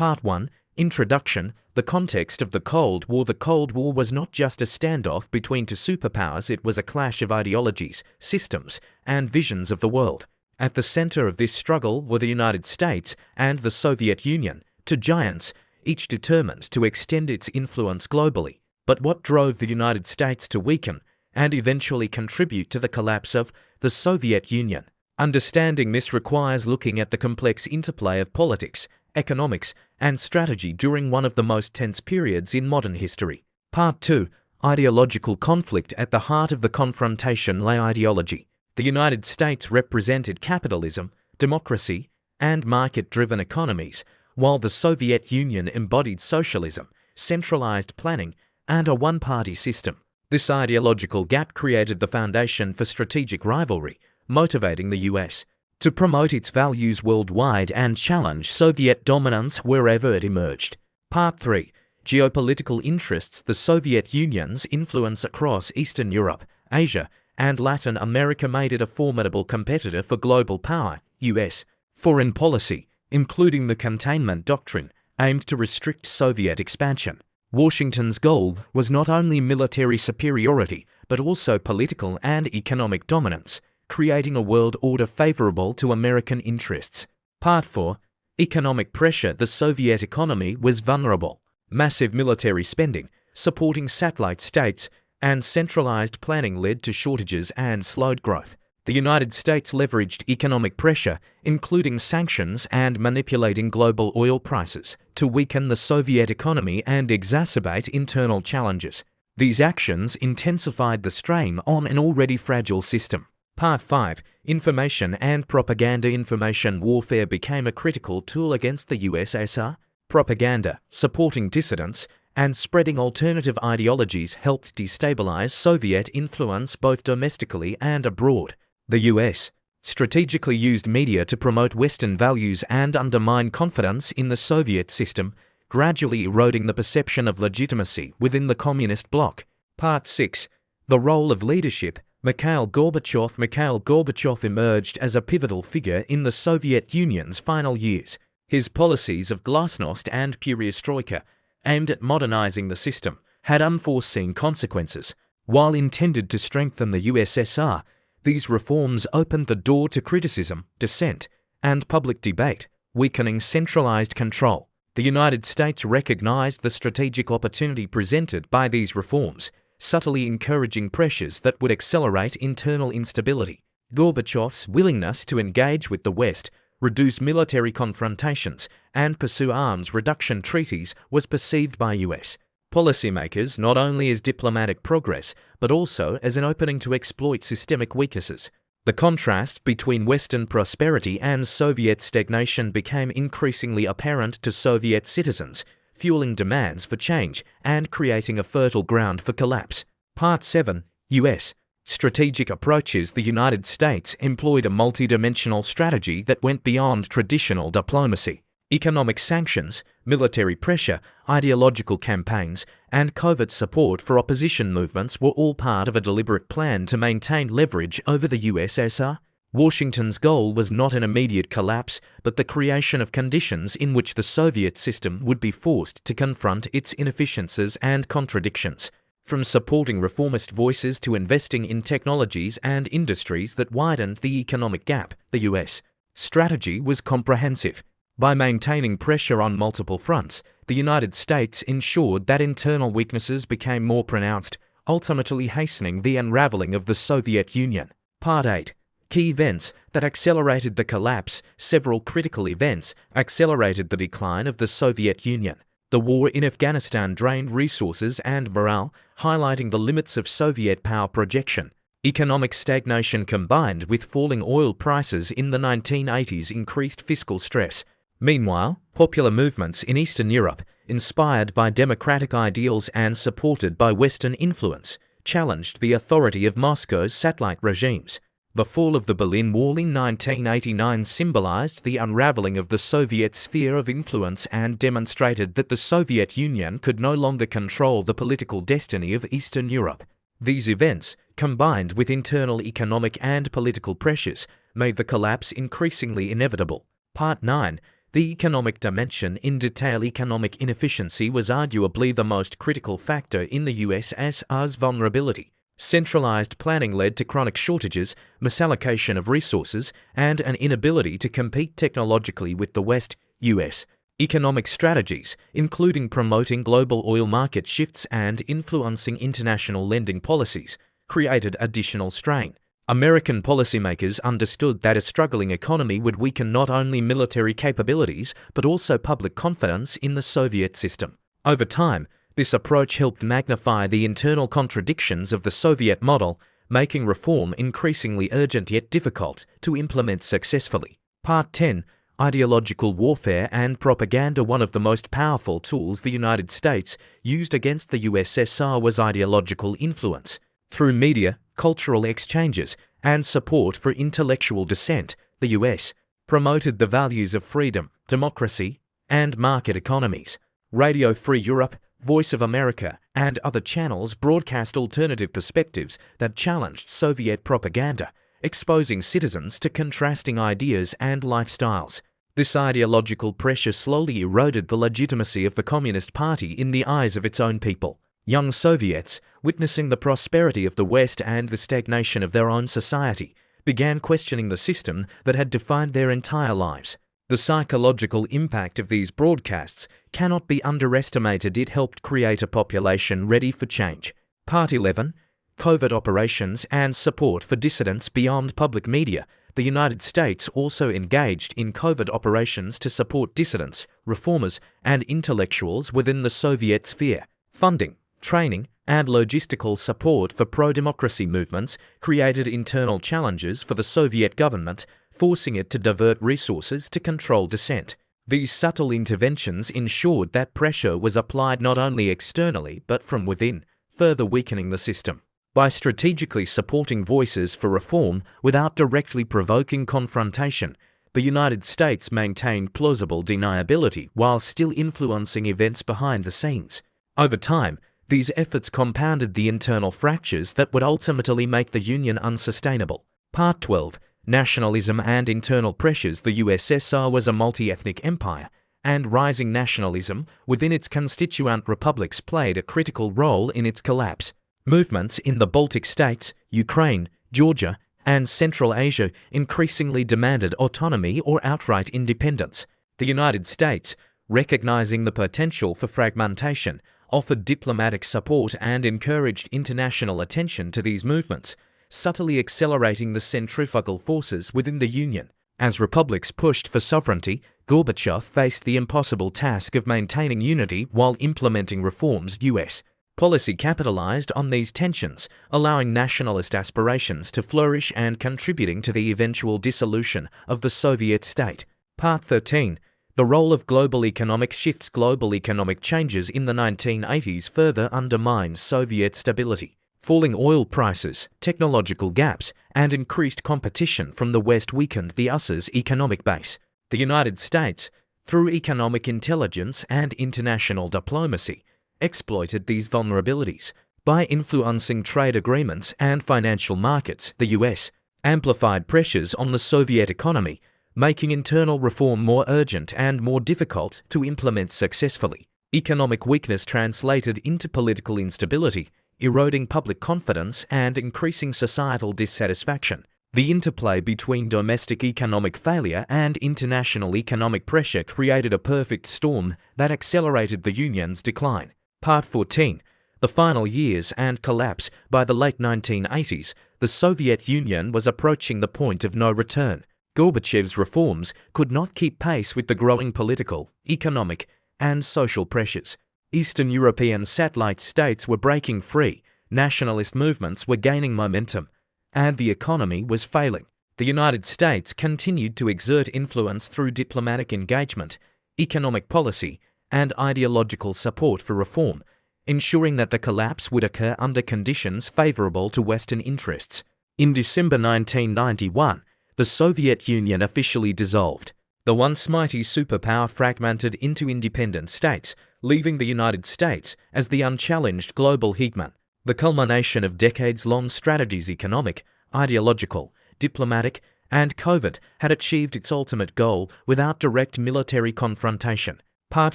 Part 1. Introduction. The context of the Cold War. The Cold War was not just a standoff between two superpowers, it was a clash of ideologies, systems, and visions of the world. At the center of this struggle were the United States and the Soviet Union, two giants, each determined to extend its influence globally. But what drove the United States to weaken and eventually contribute to the collapse of the Soviet Union? Understanding this requires looking at the complex interplay of politics, economics, and strategy during one of the most tense periods in modern history. Part 2. Ideological conflict. At the heart of the confrontation lay ideology. The United States represented capitalism, democracy, and market-driven economies, while the Soviet Union embodied socialism, centralized planning, and a one-party system. This ideological gap created the foundation for strategic rivalry, motivating the US to promote its values worldwide and challenge Soviet dominance wherever it emerged. Part 3. Geopolitical interests. The Soviet Union's influence across Eastern Europe, Asia, and Latin America made it a formidable competitor for global power. US foreign policy, including the containment doctrine, aimed to restrict Soviet expansion. Washington's goal was not only military superiority, but also political and economic dominance, creating a world order favorable to American interests. Part 4. Economic pressure. The Soviet economy was vulnerable. Massive military spending, supporting satellite states, and centralized planning led to shortages and slowed growth. The United States leveraged economic pressure, including sanctions and manipulating global oil prices, to weaken the Soviet economy and exacerbate internal challenges. These actions intensified the strain on an already fragile system. Part 5. Information and propaganda. Information warfare became a critical tool against the USSR. Propaganda, supporting dissidents, and spreading alternative ideologies helped destabilize Soviet influence both domestically and abroad. The US strategically used media to promote Western values and undermine confidence in the Soviet system, gradually eroding the perception of legitimacy within the communist bloc. Part 6. The role of leadership. Mikhail Gorbachev emerged as a pivotal figure in the Soviet Union's final years. His policies of glasnost and perestroika, aimed at modernizing the system, had unforeseen consequences. While intended to strengthen the USSR, these reforms opened the door to criticism, dissent, and public debate, weakening centralized control. The United States recognized the strategic opportunity presented by these reforms, subtly encouraging pressures that would accelerate internal instability. Gorbachev's willingness to engage with the West, reduce military confrontations, and pursue arms reduction treaties was perceived by US policymakers not only as diplomatic progress, but also as an opening to exploit systemic weaknesses. The contrast between Western prosperity and Soviet stagnation became increasingly apparent to Soviet citizens, fueling demands for change and creating a fertile ground for collapse. Part 7. US strategic approaches. The United States employed a multidimensional strategy that went beyond traditional diplomacy. Economic sanctions, military pressure, ideological campaigns, and covert support for opposition movements were all part of a deliberate plan to maintain leverage over the USSR. Washington's goal was not an immediate collapse, but the creation of conditions in which the Soviet system would be forced to confront its inefficiencies and contradictions. From supporting reformist voices to investing in technologies and industries that widened the economic gap, the US strategy was comprehensive. By maintaining pressure on multiple fronts, the United States ensured that internal weaknesses became more pronounced, ultimately hastening the unraveling of the Soviet Union. Part 8. Key events that accelerated the collapse. Several critical events accelerated the decline of the Soviet Union. The war in Afghanistan drained resources and morale, highlighting the limits of Soviet power projection. Economic stagnation combined with falling oil prices in the 1980s increased fiscal stress. Meanwhile, popular movements in Eastern Europe, inspired by democratic ideals and supported by Western influence, challenged the authority of Moscow's satellite regimes. The fall of the Berlin Wall in 1989 symbolized the unraveling of the Soviet sphere of influence and demonstrated that the Soviet Union could no longer control the political destiny of Eastern Europe. These events, combined with internal economic and political pressures, made the collapse increasingly inevitable. Part 9. The economic dimension in detail. Economic inefficiency was arguably the most critical factor in the USSR's vulnerability. Centralized planning led to chronic shortages, misallocation of resources, and an inability to compete technologically with the West. US economic strategies, including promoting global oil market shifts and influencing international lending policies, created additional strain. American policymakers understood that a struggling economy would weaken not only military capabilities but also public confidence in the Soviet system. Over time, this approach helped magnify the internal contradictions of the Soviet model, making reform increasingly urgent yet difficult to implement successfully. Part 10. Ideological warfare and propaganda. One of the most powerful tools the United States used against the USSR was ideological influence. Through media, cultural exchanges, and support for intellectual dissent, the US promoted the values of freedom, democracy, and market economies. Radio Free Europe, Voice of America, and other channels broadcast alternative perspectives that challenged Soviet propaganda, exposing citizens to contrasting ideas and lifestyles. This ideological pressure slowly eroded the legitimacy of the Communist Party in the eyes of its own people. Young Soviets, witnessing the prosperity of the West and the stagnation of their own society, began questioning the system that had defined their entire lives. The psychological impact of these broadcasts cannot be underestimated. It helped create a population ready for change. Part 11. Covert operations and support for dissidents beyond public media. The United States also engaged in covert operations to support dissidents, reformers, and intellectuals within the Soviet sphere. Funding, training, and logistical support for pro-democracy movements created internal challenges for the Soviet government, forcing it to divert resources to control dissent. These subtle interventions ensured that pressure was applied not only externally but from within, further weakening the system. By strategically supporting voices for reform without directly provoking confrontation, the United States maintained plausible deniability while still influencing events behind the scenes. Over time, these efforts compounded the internal fractures that would ultimately make the Union unsustainable. Part 12. Nationalism and internal pressures. The USSR was a multi-ethnic empire, and rising nationalism within its constituent republics played a critical role in its collapse. Movements in the Baltic states, Ukraine, Georgia, and Central Asia increasingly demanded autonomy or outright independence. The United States, recognizing the potential for fragmentation, offered diplomatic support and encouraged international attention to these movements, subtly accelerating the centrifugal forces within the Union. As republics pushed for sovereignty, Gorbachev faced the impossible task of maintaining unity while implementing reforms. U.S. policy capitalized on these tensions, allowing nationalist aspirations to flourish and contributing to the eventual dissolution of the Soviet state. Part 13. The role of global economic shifts. Global economic changes in the 1980s further undermined Soviet stability. Falling oil prices, technological gaps, and increased competition from the West weakened the Ussr's economic base. The United States, through economic intelligence and international diplomacy, exploited these vulnerabilities. By influencing trade agreements and financial markets, the US amplified pressures on the Soviet economy, making internal reform more urgent and more difficult to implement successfully. Economic weakness translated into political instability, eroding public confidence and increasing societal dissatisfaction. The interplay between domestic economic failure and international economic pressure created a perfect storm that accelerated the Union's decline. Part 14. The final years and collapse. By the late 1980s, the Soviet Union was approaching the point of no return. Gorbachev's reforms could not keep pace with the growing political, economic, and social pressures. Eastern European satellite states were breaking free, nationalist movements were gaining momentum, and the economy was failing. The United States continued to exert influence through diplomatic engagement, economic policy, and ideological support for reform, ensuring that the collapse would occur under conditions favorable to Western interests. In December 1991, the Soviet Union officially dissolved. The once mighty superpower fragmented into independent states, leaving the United States as the unchallenged global hegemon. The culmination of decades-long strategies, economic, ideological, diplomatic, and COVID had achieved its ultimate goal without direct military confrontation. Part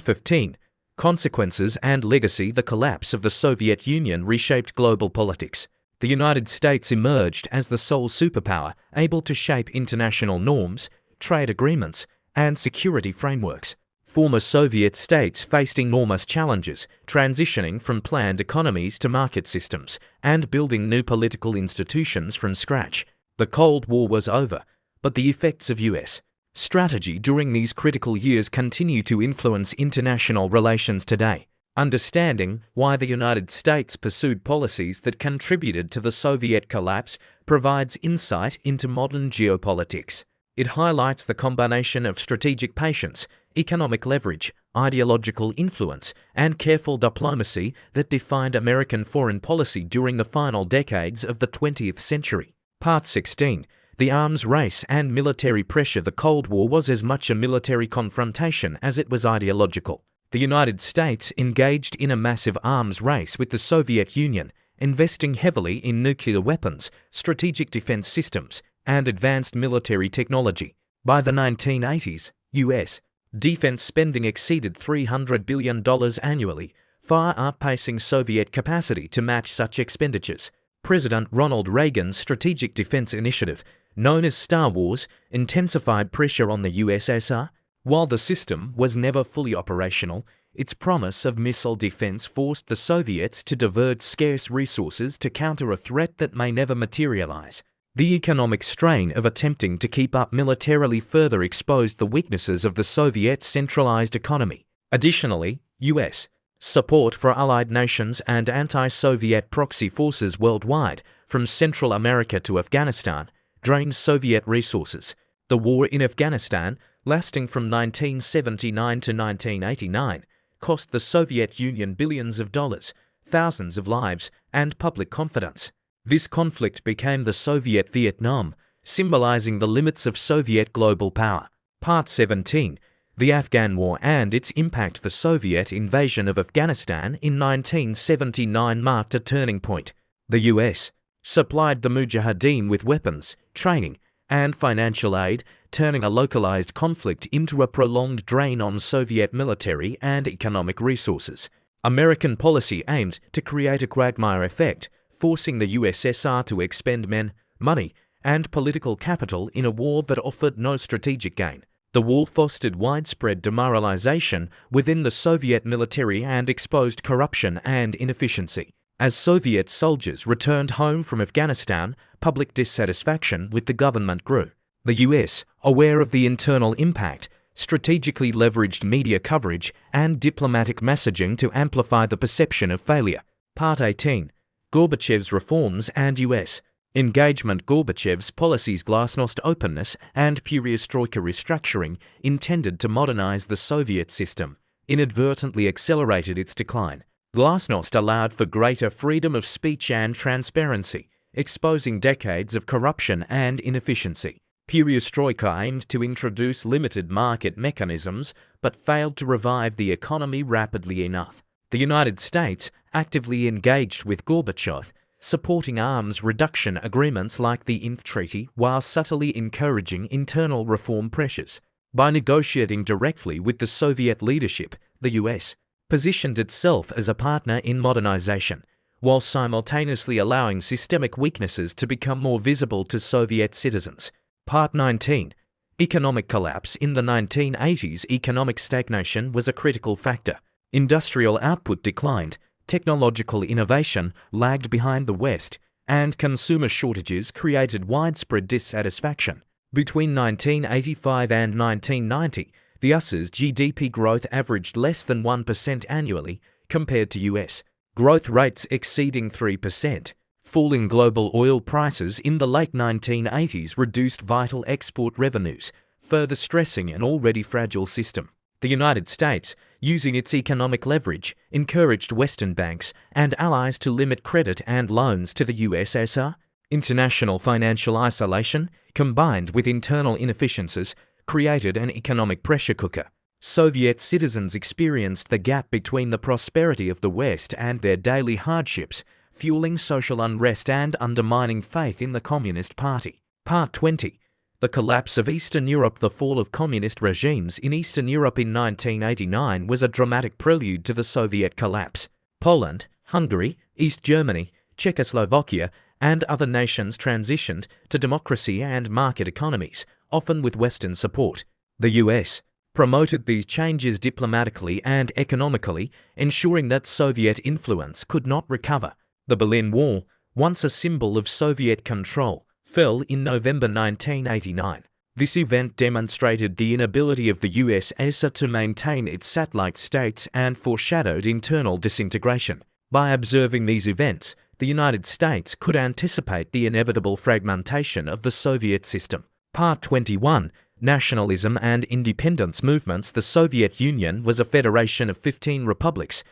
15. Consequences and Legacy. The collapse of the Soviet Union reshaped global politics. The United States emerged as the sole superpower, able to shape international norms, trade agreements, and security frameworks. Former Soviet states faced enormous challenges, transitioning from planned economies to market systems, and building new political institutions from scratch. The Cold War was over, but the effects of U.S. strategy during these critical years continue to influence international relations today. Understanding why the United States pursued policies that contributed to the Soviet collapse provides insight into modern geopolitics. It highlights the combination of strategic patience, economic leverage, ideological influence, and careful diplomacy that defined American foreign policy during the final decades of the 20th century. Part 16. The Arms Race and Military Pressure. The Cold War was as much a military confrontation as it was ideological. The United States engaged in a massive arms race with the Soviet Union, investing heavily in nuclear weapons, strategic defense systems, and advanced military technology. By the 1980s, U.S. defense spending exceeded $300 billion annually, far outpacing Soviet capacity to match such expenditures. President Ronald Reagan's Strategic Defense Initiative, known as Star Wars, intensified pressure on the USSR. While the system was never fully operational, its promise of missile defense forced the Soviets to divert scarce resources to counter a threat that may never materialize. The economic strain of attempting to keep up militarily further exposed the weaknesses of the Soviet centralized economy. Additionally, U.S. support for allied nations and anti-Soviet proxy forces worldwide, from Central America to Afghanistan, drained Soviet resources. The war in Afghanistan, lasting from 1979 to 1989, cost the Soviet Union billions of dollars, thousands of lives, and public confidence. This conflict became the Soviet Vietnam, symbolizing the limits of Soviet global power. Part 17. The Afghan War and its impact. The Soviet invasion of Afghanistan in 1979 marked a turning point. The U.S. supplied the Mujahideen with weapons, training, and financial aid, turning a localized conflict into a prolonged drain on Soviet military and economic resources. American policy aimed to create a quagmire effect, forcing the USSR to expend men, money, and political capital in a war that offered no strategic gain. The war fostered widespread demoralization within the Soviet military and exposed corruption and inefficiency. As Soviet soldiers returned home from Afghanistan, public dissatisfaction with the government grew. The US, aware of the internal impact, strategically leveraged media coverage and diplomatic messaging to amplify the perception of failure. Part 18. Gorbachev's reforms and U.S. engagement. Gorbachev's policies, glasnost openness, and perestroika restructuring, intended to modernize the Soviet system, inadvertently accelerated its decline. Glasnost allowed for greater freedom of speech and transparency, exposing decades of corruption and inefficiency. Perestroika aimed to introduce limited market mechanisms, but failed to revive the economy rapidly enough. The United States actively engaged with Gorbachev, supporting arms reduction agreements like the INF Treaty while subtly encouraging internal reform pressures. By negotiating directly with the Soviet leadership, the U.S. positioned itself as a partner in modernization, while simultaneously allowing systemic weaknesses to become more visible to Soviet citizens. Part 19. Economic collapse. In the 1980s, economic stagnation was a critical factor. Industrial output declined, technological innovation lagged behind the West, and consumer shortages created widespread dissatisfaction. Between 1985 and 1990, the Ussr's GDP growth averaged less than 1% annually, compared to U.S. growth rates exceeding 3%. Falling global oil prices in the late 1980s reduced vital export revenues, further stressing an already fragile system. The United States, using its economic leverage, encouraged Western banks and allies to limit credit and loans to the USSR. International financial isolation, combined with internal inefficiencies, created an economic pressure cooker. Soviet citizens experienced the gap between the prosperity of the West and their daily hardships, fueling social unrest and undermining faith in the Communist Party. Part 20. The collapse of Eastern Europe. The fall of communist regimes in Eastern Europe in 1989 was a dramatic prelude to the Soviet collapse. Poland, Hungary, East Germany, Czechoslovakia, and other nations transitioned to democracy and market economies, often with Western support. The US promoted these changes diplomatically and economically, ensuring that Soviet influence could not recover. The Berlin Wall, once a symbol of Soviet control, fell in November 1989. This event demonstrated the inability of the USSR to maintain its satellite states and foreshadowed internal disintegration. By observing these events, the United States could anticipate the inevitable fragmentation of the Soviet system. Part 21. Nationalism and Independence Movements. The Soviet Union was a federation of 15 republics,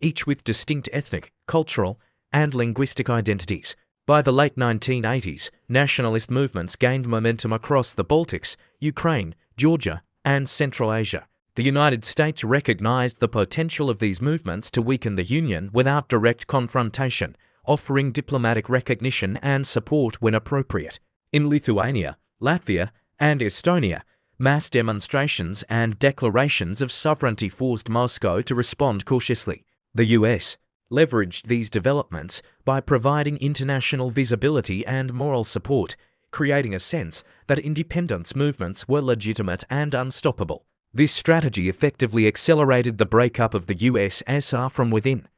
each with distinct ethnic, cultural, and linguistic identities. By the late 1980s, nationalist movements gained momentum across the Baltics, Ukraine, Georgia, and Central Asia. The United States recognized the potential of these movements to weaken the Union without direct confrontation, offering diplomatic recognition and support when appropriate. In Lithuania, Latvia, and Estonia, mass demonstrations and declarations of sovereignty forced Moscow to respond cautiously. The US leveraged these developments by providing international visibility and moral support, creating a sense that independence movements were legitimate and unstoppable. This strategy effectively accelerated the breakup of the USSR from within.